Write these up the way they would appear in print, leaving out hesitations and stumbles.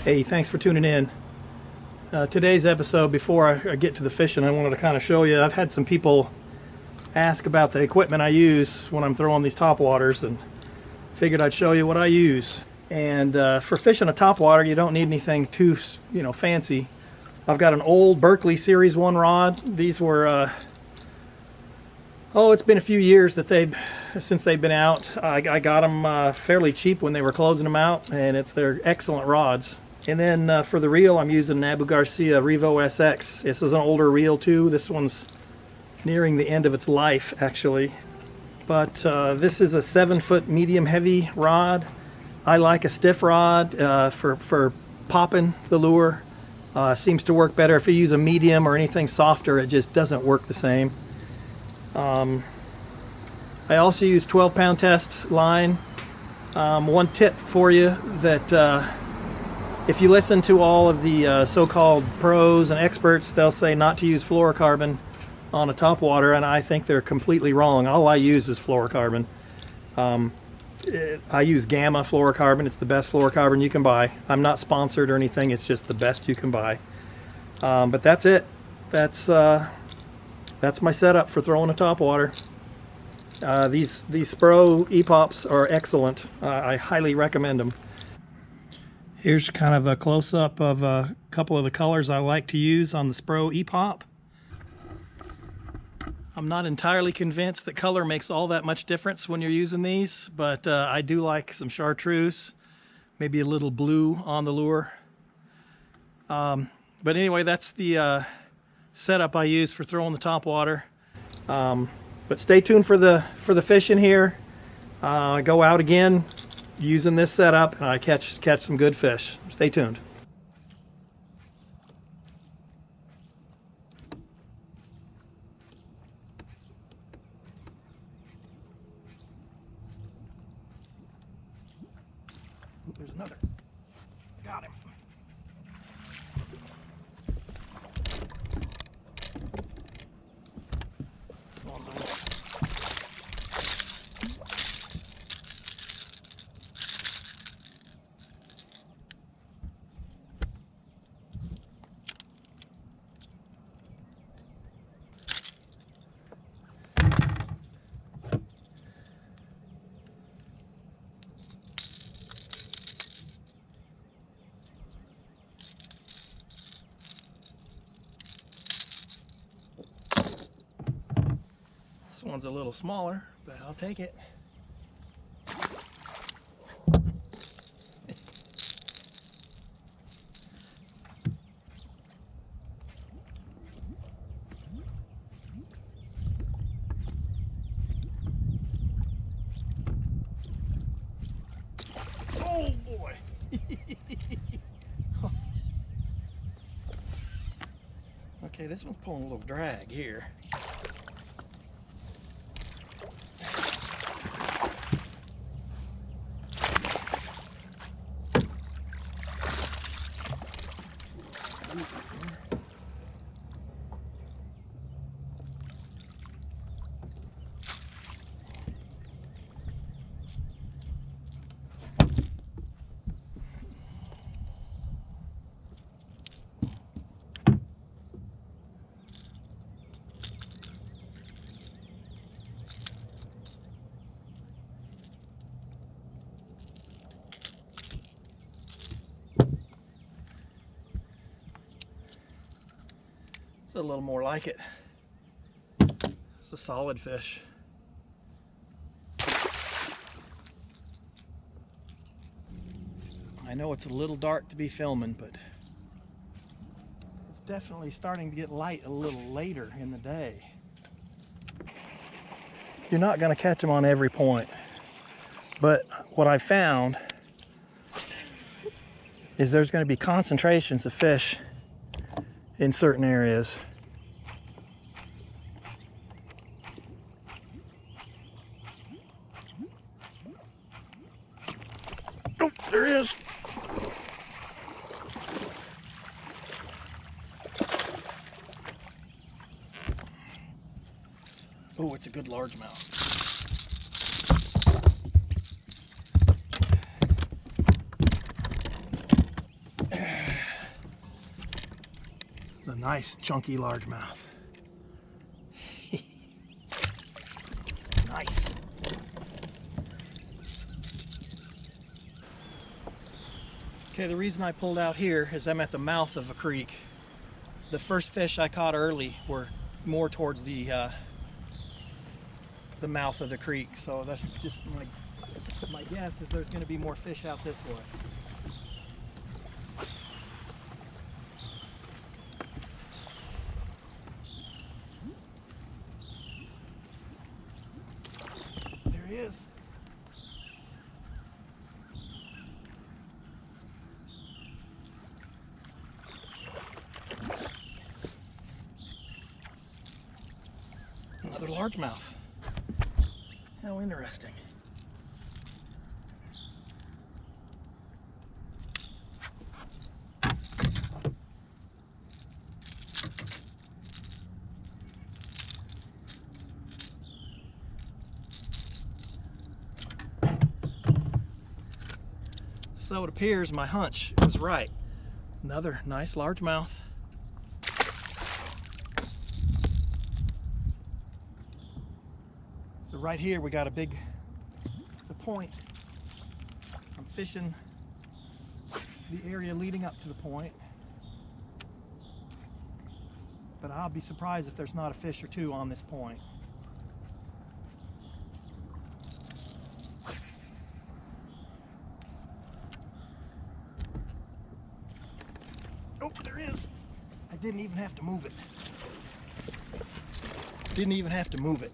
Hey, thanks for tuning in. Today's episode, before I get to the fishing, I wanted to kind of show you. I've had some people ask about the equipment I use when I'm throwing these topwaters, and figured I'd show you what I use. And for fishing a topwater, you don't need anything too, fancy. I've got an old Berkley Series 1 rod. These were, it's been a few years since they've been out. I got them fairly cheap when they were closing them out, and they're excellent rods. And then for the reel, I'm using an Abu Garcia Revo SX. This is an older reel too. This one's nearing the end of its life, actually. But this is a 7-foot medium heavy rod. I like a stiff rod for popping the lure. Seems to work better. If you use a medium or anything softer, it just doesn't work the same. I also use 12-pound test line. One tip for you that if you listen to all of the so-called pros and experts, they'll say not to use fluorocarbon on a topwater, and I think they're completely wrong. All I use is fluorocarbon. I use Gamma fluorocarbon. It's the best fluorocarbon you can buy. I'm not sponsored or anything. It's just the best you can buy. But that's it. That's my setup for throwing a topwater. These Spro E-Pops are excellent. I highly recommend them. Here's kind of a close-up of a couple of the colors I like to use on the Spro E-Pop. I'm not entirely convinced that color makes all that much difference when you're using these, but I do like some chartreuse, maybe a little blue on the lure. But anyway, that's the setup I use for throwing the topwater. But stay tuned for the fishing here. I go out again using this setup, and I catch some good fish. Stay tuned. There's another. Got him. This one's a little. This one's a little smaller, but I'll take it. Oh boy! Okay, this one's pulling a little drag here. A little more like it. It's a solid fish. I know it's a little dark to be filming, but it's definitely starting to get light a little later in the day. You're not going to catch them on every point, but what I found is there's going to be concentrations of fish in certain areas. Oh, there is. Oh, it's a good largemouth. Nice chunky largemouth. Nice. Okay, the reason I pulled out here is I'm at the mouth of a creek. The first fish I caught early were more towards the mouth of the creek, so that's just my guess is there's going to be more fish out this way. There he is. Another largemouth. How interesting. So it appears my hunch was right. Another nice largemouth. So right here we got it's a point. I'm fishing the area leading up to the point. But I'll be surprised if there's not a fish or two on this point. Oh, there is. I didn't even have to move it. Didn't even have to move it.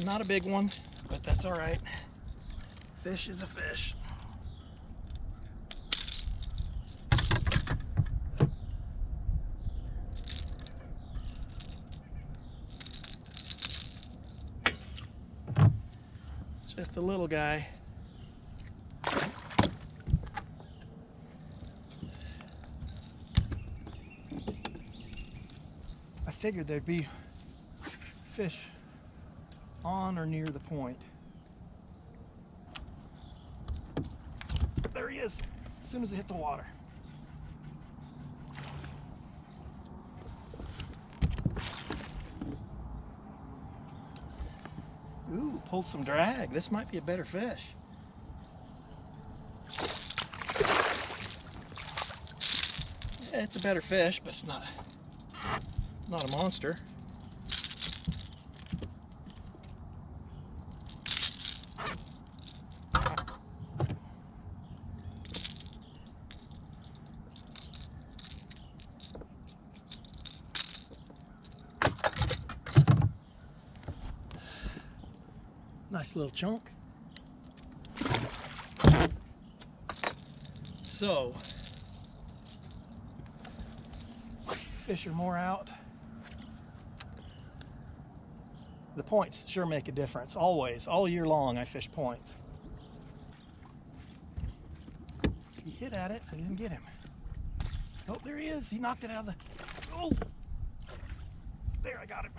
Not a big one, but that's all right. Fish is a fish. Just a little guy. I figured there'd be fish on or near the point. There he is, as soon as it hit the water. Ooh, pulled some drag. This might be a better fish. Yeah, it's a better fish, but it's not a monster. Nice little chunk. So, fish are more out. The points sure make a difference. Always, all year long, I fish points. He hit at it, I didn't get him. Oh, there he is. He knocked it out of the... Oh! There, I got him.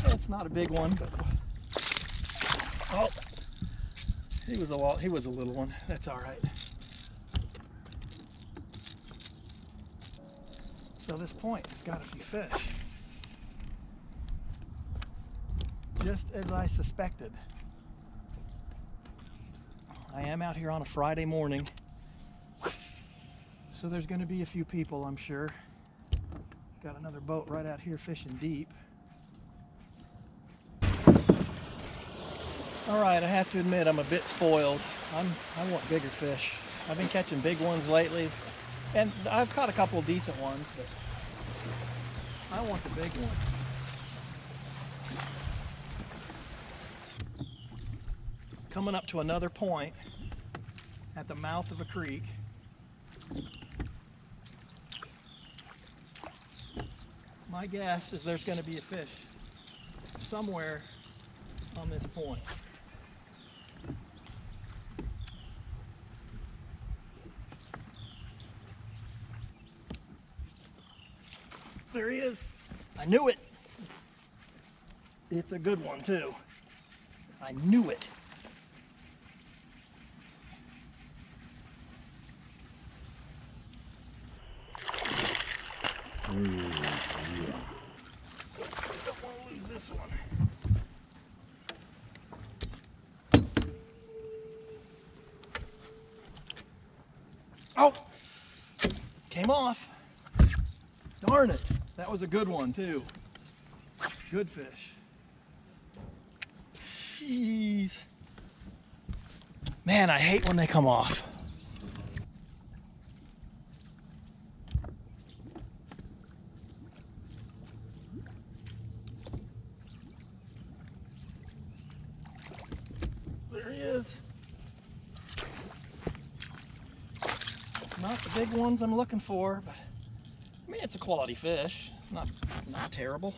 It's not a big one, but... Oh! He was a little one. That's all right. So this point has got a few fish. Just as I suspected. I am out here on a Friday morning, so there's going to be a few people, I'm sure. Got another boat right out here fishing deep. All right, I have to admit I'm a bit spoiled. I want bigger fish. I've been catching big ones lately, and I've caught a couple of decent ones, but I want the big one. Coming up to another point at the mouth of a creek. My guess is there's going to be a fish somewhere on this point. There he is. I knew it. It's a good one too. I knew it. Oh, came off. Darn it. That was a good one too. Good fish. Jeez. Man, I hate when they come off. There he is. Not the big ones I'm looking for, but I mean, it's a quality fish. It's not terrible.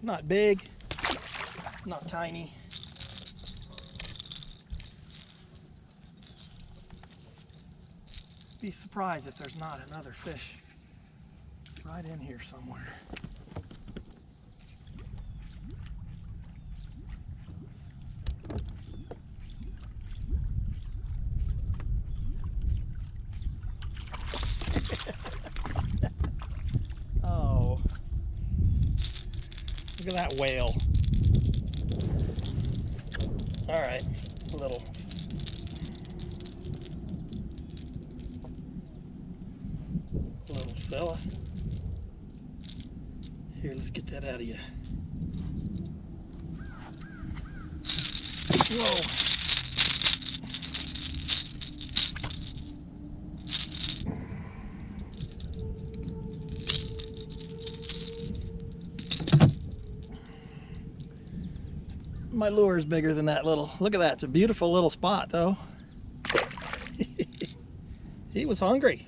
Not big, not tiny. Be surprised if there's not another fish right in here somewhere. Oh, look at that whale. All right, little fella. Here, let's get that out of you. Whoa. My lure is bigger than that little. Look at that. It's a beautiful little spot, though. He was hungry.